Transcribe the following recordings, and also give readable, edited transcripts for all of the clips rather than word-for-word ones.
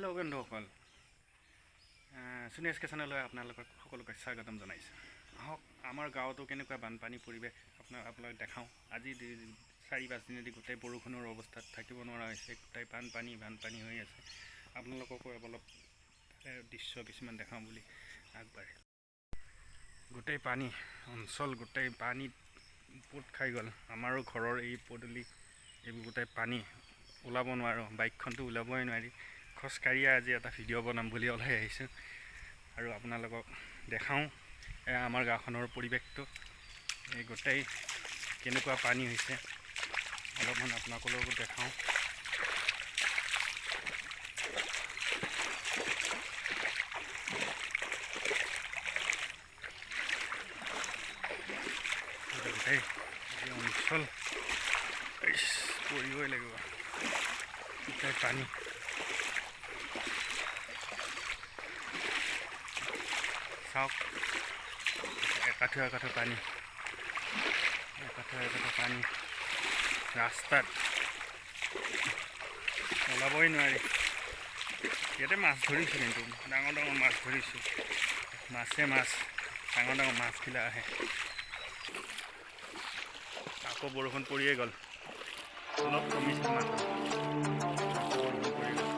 Hello' বন্ধুসকল, সুনেশ চেনেললৈ আপোনালোকক সকলোকে স্বাগতম জনাইছোঁ। আহক আমাৰ গাঁৱতো কেনেকুৱা বানপানী পৰিৱেশ আপোনালোক দেখাওঁ। আজি 4-5 দিনেদি গোটেই বৰষুণৰ অৱস্থাত থাকিব নোৱাৰা হৈছে, গোটেই বানপানী হৈ আছে। আপোনালোককো অলপ দৃশ্য কিছুমান দেখাওঁ বুলি আগবাঢ়িল। গোটেই পানী অঞ্চল, গোটেই পানীত পোত খাই গ'ল। আমাৰো ঘৰৰ এই পদূলি এইবোৰ গোটেই পানী, ওলাব নোৱাৰোঁ, বাইকখনটো ওলাবই নোৱাৰি। খোজকাঢ়িয়ে আজি এটা ভিডিঅ' বনাম বুলি ওলাই আহিছোঁ আৰু আপোনালোকক দেখাওঁ আমাৰ গাঁওখনৰ পৰিৱেশটো। এই গোটেই কেনেকুৱা পানী হৈছে অলপমান আপোনালোককো দেখাওঁ। গোটেই অঞ্চল পৰিবই লাগিব, গোটেই পানী। চাওক, একাঠু পানী, পানী ৰাস্তাত ওলাবই নোৱাৰি। ইয়াতে মাছ ধৰিছোঁ, কিন্তু ডাঙৰ মাছ ধৰিছোঁ। মাছ ডাঙৰ মাছবিলাক আহে। আকৌ বৰষুণ পৰিয়ে গ'ল, অলপ কমিছিল মাত্ৰ। বৰষুণ পৰি গ'ল।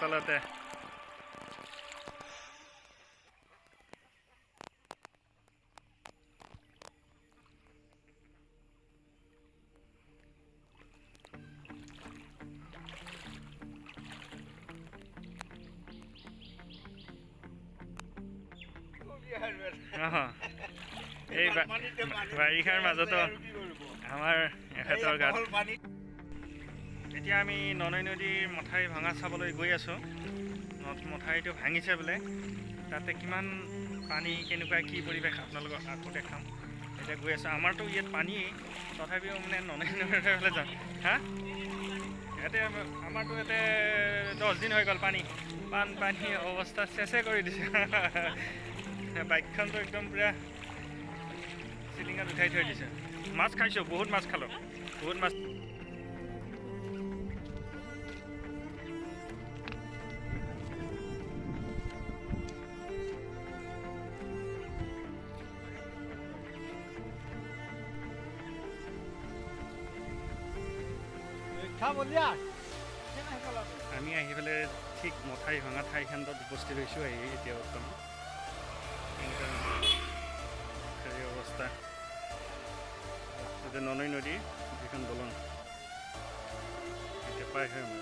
তলতে এই বাৰিষাৰ মাজতো আমাৰ এখেতৰ গাত এতিয়া আমি ননৈ নদীৰ মথাউৰি ভঙা চাবলৈ গৈ আছোঁ। মথাউৰিটো ভাঙিছে বোলে, তাতে কিমান পানী কেনেকুৱা কি পৰিৱেশ আপোনালোকক আকৌ দেখাম। এতিয়া গৈ আছোঁ, আমাৰতো ইয়াত পানীয়েই, তথাপিও মানে ননৈ নদীৰ ফালে যাম। হা ইয়াতে আমাৰতো ইয়াতে 10 দিন হৈ গ'ল বানপানী অৱস্থা চেচে কৰি দিছে। বাইকখনটো একদম পূৰা চিলিঙত উঠাই থৈ দিছে। মাছ খাইছোঁ, বহুত মাছ খালোঁ, বহুত মাছ। আমি আহি পেলাই ঠিক মথাউৰি ভঙা ঠাইখনত উপস্থিত হৈছোঁ। এতিয়া বৰ্তমান সেই অৱস্থা, এতিয়া ননৈ নদী যিখন দলং এতিয়া পাই হয় আমাৰ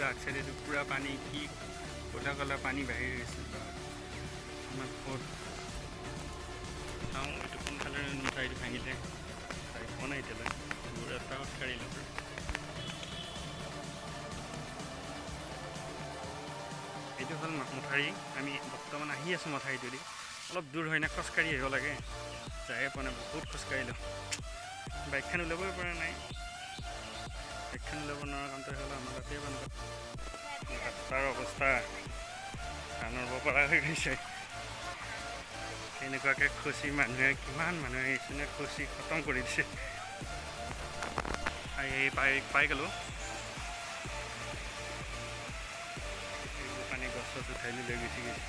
আগচাইডেটো পূৰা পানী, কি ক'লা ক'লা পানী বাঢ়ি গৈছে। আমাৰ ক'ত চাওঁ এইটো কোনফালে মথাউৰিটো ভাঙিলে চাই পোৱা নাই এতিয়ালৈ। ৰাস্তা খোজকাঢ়িলোঁ। এইটো হ'ল মথাউৰি, আমি বৰ্তমান আহি আছোঁ মথাউৰিটো দি। অলপ দূৰ হয় না, খোজকাঢ়ি আহিব লাগে, যায়ে পোৱা নাই, বহুত খোজকাঢ়িলোঁ। বাইকখন ওলাবই পৰা নাই। বাইকখন ওলাব নোৱাৰা কাৰণটো হ'ল আমাৰ তাতেই বানপানী, ৰাস্তাৰ অৱস্থা কাণৰ পৰা হৈ গৈছে। এনেকুৱাকৈ খচি কিমান মানুহে আহিছে, খচি খতম কৰি দিছে। পাই গ'লোঁ। এইবোৰ পানী গছ চছ উঠাই লৈ গুচি গৈছে।